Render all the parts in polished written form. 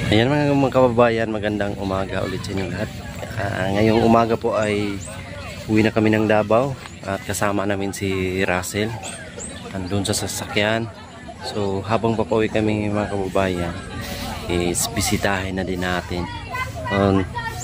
Ayan mga kababayan, magandang umaga ulit sa inyo lahat. Ngayong umaga po ay uwi na kami ng Davao at kasama namin si Russell andun sa sasakyan. So habang papauwi kami mga kababayan is bisitahin na din natin.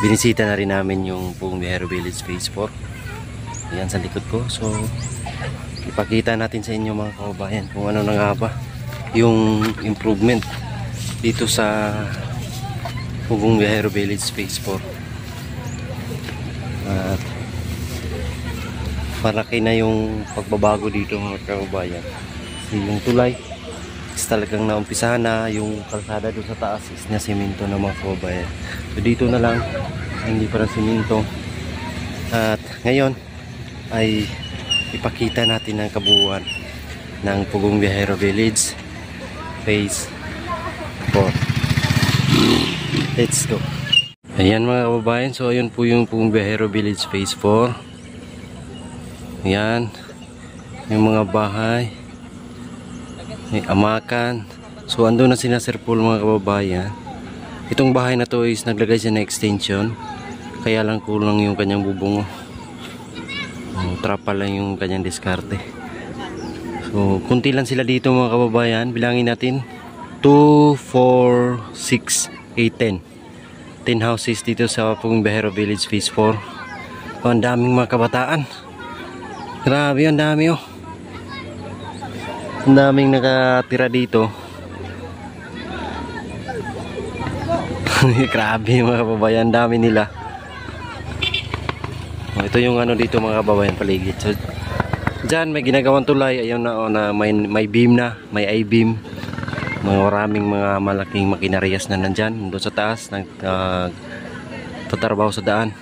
Binisita na rin namin yung Pugong Biyahero Village Phase 4. Ayan sa likod ko. So ipakita natin sa inyo mga kababayan kung ano na nga ba yung improvement dito sa Pugong Biyahero Village Phase 4. At malaki na yung pagbabago dito mga kababayan. Yung tulay is talagang naumpisahan na, yung kalsada doon sa taas is na simento na mga kababayan. So dito na lang hindi pa na simento. At ngayon ay ipakita natin ang kabuuan ng Pugong Biyahero Village Phase 4. Let's go. Ayan mga kababayan, so ayun po yung Pugong Biyahero Village Phase 4. Ayan yung mga bahay, may amakan. So andun na sina Sir Paul mga kababayan. Itong bahay na to is naglagay siya na extension, kaya lang kulang yung kanyang bubong. Trapa lang yung kanyang diskarte. So kunti lang sila dito mga kababayan. Bilangin natin 2, 4, 6, 8, 10 houses dito sa Pugong Biyahero Village Phase 4. Ang daming mga kabataan. Grabe, ang dami oh. Ang daming nakatira dito. Grabe mga kababayan, dami nila. Ito yung ano dito mga kababayan, paligid. So dyan may ginagawang tulay. Ayun na, may beam na, may I-beam. Maraming mga malaking makinaryas na nandyan doon sa taas nagtatrabaho sa daan.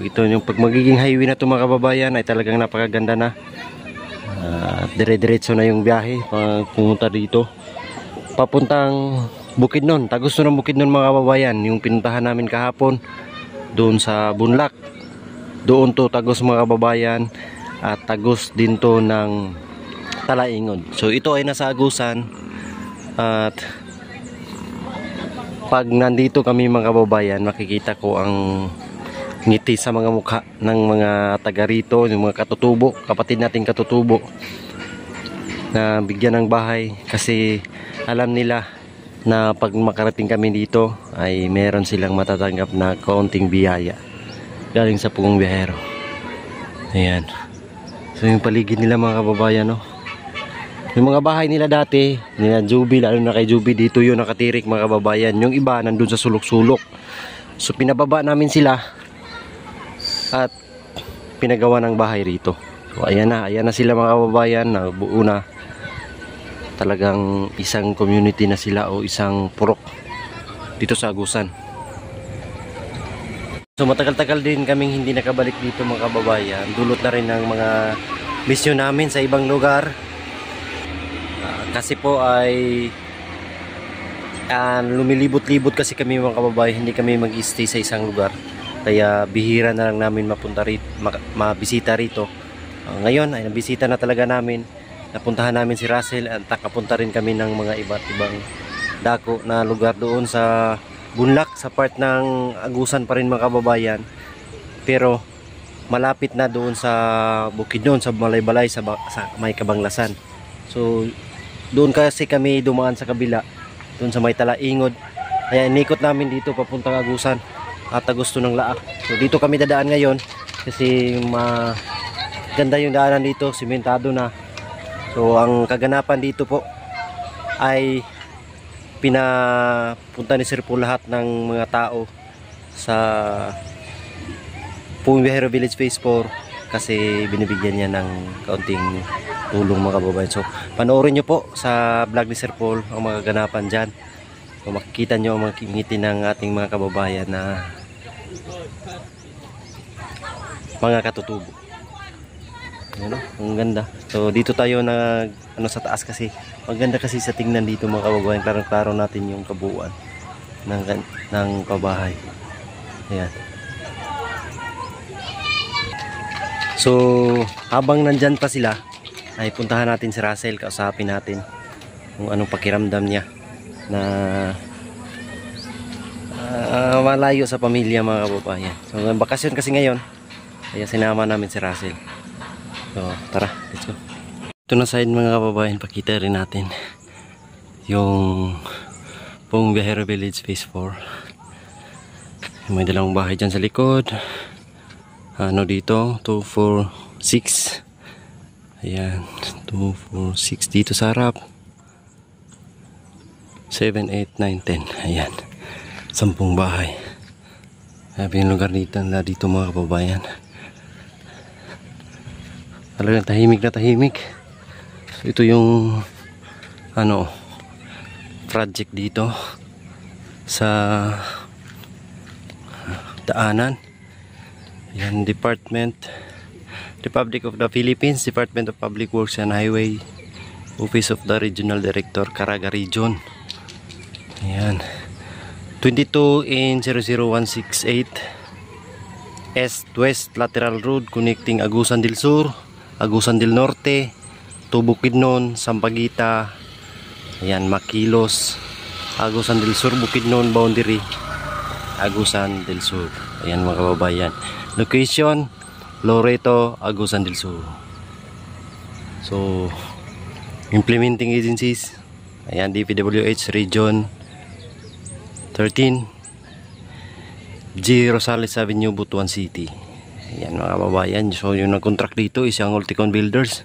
Ito yung pag magiging highway na ito mga kababayan ay talagang napakaganda na. Dire-diretso na yung biyahe pumunta dito papuntang Bukidnon. Tagus to ng Bukidnon mga kababayan, yung pinuntahan namin kahapon doon sa Bunlak. Doon to Tagus mga kababayan, at Tagus din to ng Talaingod. So ito ay nasa Agusan. At pag nandito kami mga kababayan, makikita ko ang ngiti sa mga mukha ng mga taga rito, yung mga katutubo, kapatid nating katutubo na bigyan ng bahay, kasi alam nila na pag makarating kami dito ay meron silang matatanggap na kaunting biyaya galing sa Pugong Biyahero. Ayan. So yung paligid nila mga kababayan, no? Yung mga bahay nila dati, nila Juby, lalo na kay Juby, dito yun nakatirik mga kababayan. Yung iba nandun sa sulok-sulok. So pinababa namin sila at pinagawa ng bahay rito. So ayan na sila mga kababayan, nabuo na. Talagang isang community na sila o isang purok dito sa Agusan. So matagal-tagal din kaming hindi nakabalik dito mga kababayan. Dulot na rin ng mga misyon namin sa ibang lugar. Kasi po ay lumilibot-libot kasi kami mga kababayan, hindi kami mag-stay sa isang lugar. Kaya bihira na lang namin mapunta rito, mabisita rito. Ngayon ay nabisita na talaga namin. Napuntahan namin si Russell at nakapunta rin kami ng mga iba't ibang dako na lugar doon sa Bunlak, sa part ng Agusan pa rin mga kababayan. Pero malapit na doon sa Bukidnon, sa Malaybalay, sa may Kabanglasan. So doon kasi kami dumaan sa kabila, doon sa may Talaingod. Kaya inikot namin dito papuntang Agusan at gusto ng Laak. So dito kami dadaan ngayon kasi maganda yung daanan dito, simentado na. So ang kaganapan dito po ay pinapunta ni Sir po lahat ng mga tao sa Pugong Biyahero Village Phase 4 kasi binibigyan niya ng kaunting tulong mga kababayan. So panoorin nyo po sa vlog ni Sir Paul ang mga ganapan dyan. So makikita nyo ang mga ngiti ng ating mga kababayan na mga katutubo. Ano? Ang ganda. So dito tayo sa taas kasi maganda kasi sa tingnan dito mga kababayan. Klarong-klaro natin yung kabuuan ng pabahay. Ayan. So habang nandyan pa sila ay puntahan natin si Russell, kausapin natin kung anong pakiramdam niya na malayo sa pamilya mga kababayan. So bakasyon kasi ngayon, kaya sinama namin si Russell. So tara, let's go. Ito na side mga kababayan, pakita rin natin yung Pong Biyahero Village Phase 4. May dalawang bahay dyan sa likod. Ano dito, 2, 4, 6. Ayan, 2, 4, 6 dito sa harap. 7, 8, 9, 10. Ayan, 10 bahay. Sabi yung lugar dito na dito mga kababayan. Talagang tahimik na tahimik. So, ito yung ano project dito sa daanan. Ayan, Republic of the Philippines, Department of Public Works and Highway, Office of the Regional Director, Caraga Region. Ayan, 22 in 00168 East-West Lateral Road connecting Agusan del Sur, Agusan del Norte to Bukidnon, Sampaguita. Ayan, Makilos, Agusan del Sur, Bukidnon boundary, Agusan del Sur. Ayan mga kababayan. Location, Loreto, Agusan del Sur. So, implementing agencies, ayan, DPWH Region 13, G. Rosales Avenue, Butuan City. Ayan mga kababayan. So, yung nag-contract dito is yung Ulticon Builders.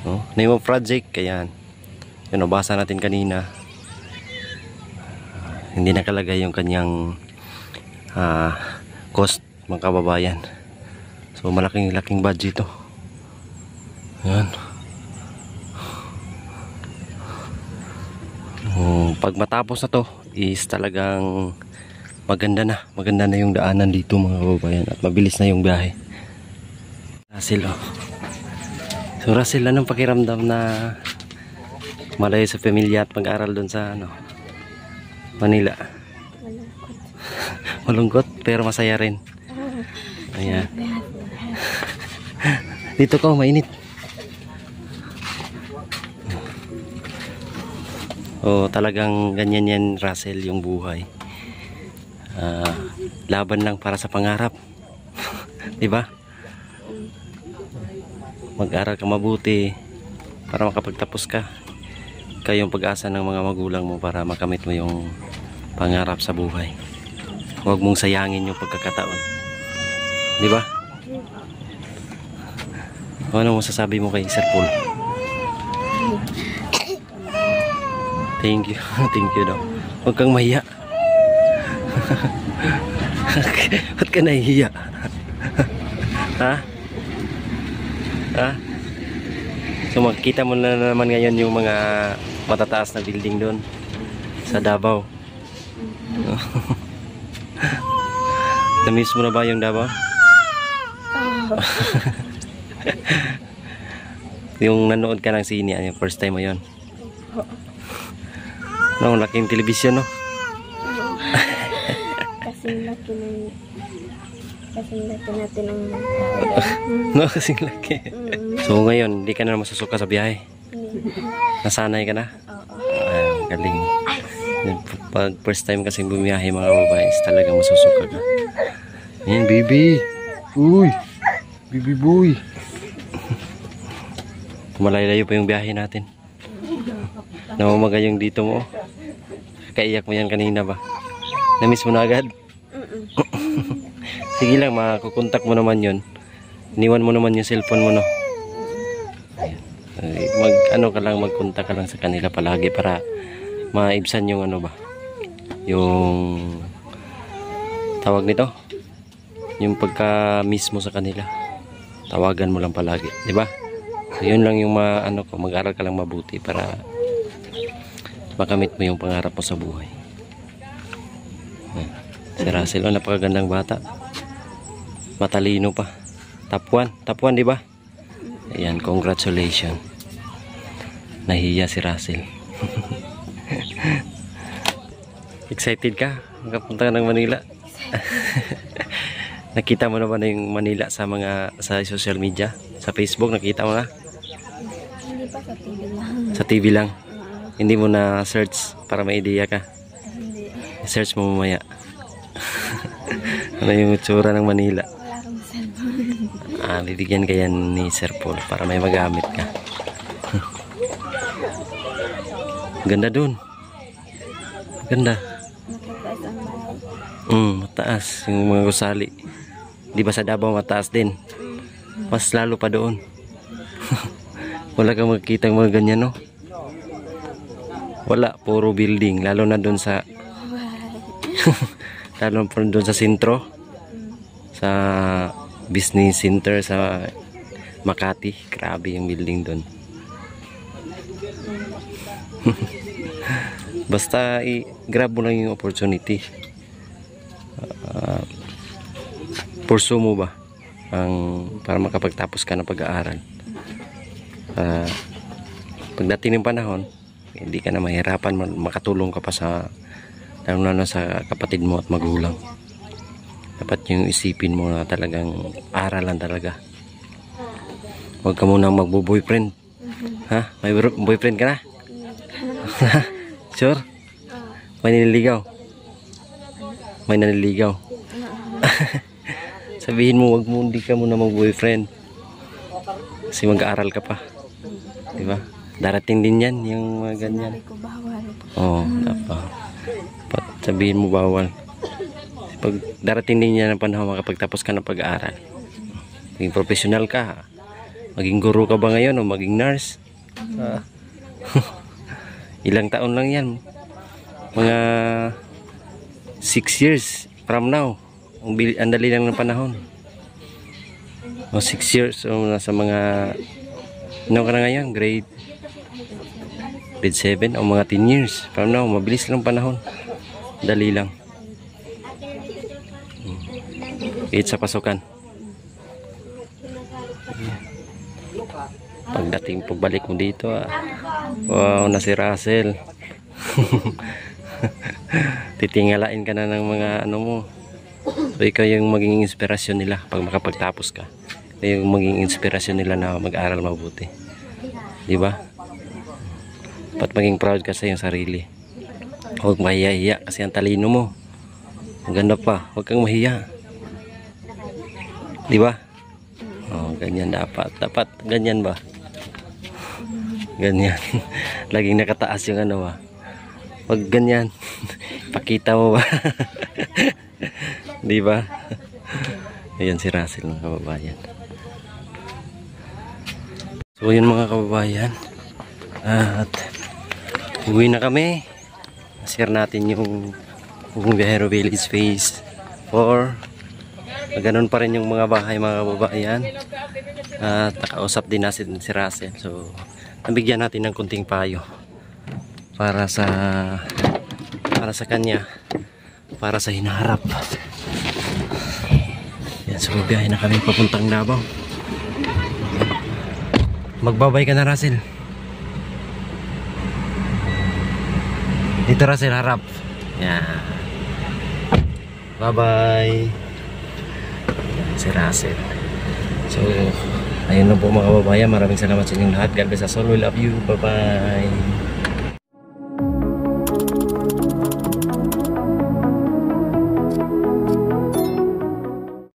Oh, name of project, kaya yun, nabasa natin kanina. Hindi nakalagay yung kanyang cost mga kababayan. So malaking budget to. Ayan. Pag matapos na to is talagang maganda na yung daanan dito mga kababayan, at mabilis na yung biyahe. Russell, oh. So Russell, anong pakiramdam na malayo sa pamilya at mag-aral doon sa Manila? Malungkot pero masaya rin. Ayan. Dito ka, mainit. Oh, talagang ganyan yan Russell, yung buhay. Laban lang para sa pangarap. 'Di ba? Mag-aral ka mabuti para makapagtapos ka. Kayong pag-asa ng mga magulang mo para makamit mo yung pangarap sa buhay. Huwag mong sayangin yung pagkakataon. Di ba? Ano mo sasabi mo kay Sir Paul? Thank you. Thank you daw. Huwag kang mahiya. Ba't ka nahihiya? Ha? Ha? So makikita mo na naman ngayon yung mga matataas na building doon sa Davao. Na-miss mo na ba yung Davao? Yung nanood ka ng sine, yung first time mo yun? No, laking television, no? Kasing laki natin ang no, kasing laki. So ngayon, hindi ka na masusuka sa biyahe? Nasanay ka na? Oo. Galing. Pag first time kasing bumiyahe mga babae, talagang masusuka ka. Ayan, baby. Uy, baby boy. Malayo pa yung biyahe natin. Namamaga yung dito mo. Kaiyak mo yan kanina ba? Na-miss mo na agad? Sige lang, makukontak mo naman yun. Iniwan mo naman yung cellphone mo, no? Magkontak ka lang sa kanila palagi para maibsan yung yung tawag nito, yung pagka-miss mo sa kanila. Tawagan mo lang palagi, di ba? So yun lang yung mag-aral ka lang mabuti para makamit mo yung pangarap mo sa buhay. Si Russell, napakagandang bata. Matalino pa. Top 1, di ba? Ayan, congratulations. Nahiya si Russell. Excited ka? Makapunta ka ng Manila? Nakita mo na ba na yung Manila sa social media? Sa Facebook, nakita mo na? Hindi pa, sa TV lang. Sa TV lang? Hindi mo na search para may idea ka? Hindi. I-search mo mamaya. Ano yung itsura ng Manila. Wala akong cellphone. Bibigyan ka yan ni Sir Paul para may magamit ka. Ganda dun. Ganda. Nakataas ang bahay. Mataas yung mga gusali. Di ba sa Davao mataas din? Mas lalo pa doon. Wala kang makikita mga ganyan, no? Wala, puro building. Lalo na doon sa lalo na doon sa sentro. Sa business center sa Makati. Grabe yung building doon. Basta i-grab mo lang yung opportunity. Pursue mo ba para makapagtapos ka ng pag-aaral. Pagdating ng panahon, hindi ka na mahirapan, makatulong ka pa sa lalo na sa kapatid mo at magulang. Dapat yung isipin mo na talagang aralan talaga. Huwag ka munang magbo-boyfriend. Ha? May boyfriend ka na? Sure? May nililigaw? May naniligaw? Sabihin mo, hindi ka muna mag-boyfriend. Kasi mag-aaral ka pa. Diba? Darating din yan, yung mga ganyan. Sabi ko bawal. Oo, dapat. Sabihin mo bawal. Pag darating din yan ang panahon, makapagtapos ka ng pag-aaral. Maging professional ka. Maging guru ka ba ngayon o maging nurse? Ilang taon lang yan. Mga 6 years from now. Ang dali lang ng panahon. O 6 years. O nasa mga ano ka na ngayon? Grade 7 o mga 10 years from now. Mabilis lang panahon. Dali lang. Kahit sa pasukan. Pagbalik mo dito, wow, na si Russell. Titingalain ka na ng mga ano mo. So, ikaw yung maging inspirasyon nila pag makapagtapos ka. Ikaw yung maging inspirasyon nila na mag-aral mabuti. Di ba? Dapat maging proud ka sa iyong sarili. Huwag mahiya-hiya kasi ang talino mo. Ang ganda pa. Huwag kang mahiya. Di ba? Oh, ganyan dapat. Dapat ganyan ba? Ganyan. Laging nakataas yung ano ba? Pag ganyan, pakita mo ba? Di ba? Ayan si Russell mga kababayan. So yun mga kababayan. At uwi na kami. Share natin yung Bumbihero Village Phase 4. Ganun pa rin yung mga bahay mga kababayan. At nakausap din natin si Russell. So nabigyan natin ng kunting payo para sa kanya, para sa hinaharap. Yan, so biyahe na kami papuntang Davao. Magbabay ka na Russell. Dito Russell, harap. Yan. Bye bye. Yan, si Russell. So ayun lang po mga kababayan. Maraming salamat sa inyong lahat. God bless us all. We love you. Bye bye.